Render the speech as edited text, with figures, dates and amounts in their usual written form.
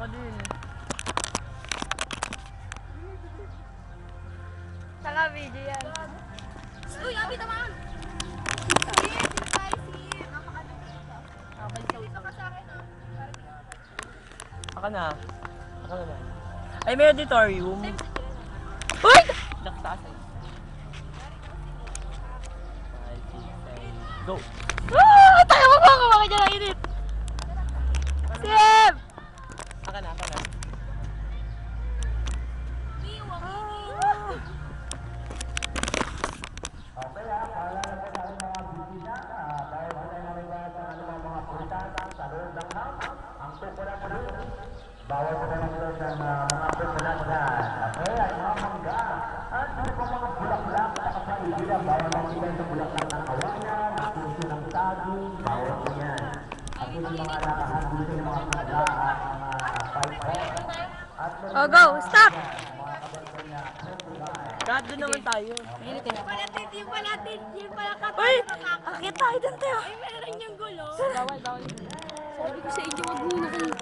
ka din. Saka video yan. Uy, abi naman! Aka na. Aka na. Ay, may auditorium. Uy! Nakataas eh. 5, 6, 7, go! Ah! Tayo mo ba? Kumakit dyan ang init. Sim! Aka na, aka na. Bawal po naman ito sa mga personal dyan. Okay, at mga mangga. At ano po mga bulaklak sa kapaligiran. Bawal lang sila sa bulaklak ng kawanan, ang puso ng saging, bawal po yan. At yung mga nakahan dito ng mga mangga at mga pipe. Oh, go! Stop! Kat, doon naman tayo. Mainit eh. Yung palatin, yung palakatan. Uy! Akit tayo dun tayo. Ay, meron yung gulo. Bawal, bawal. Sabi ko sa inyo, wag muna kayo.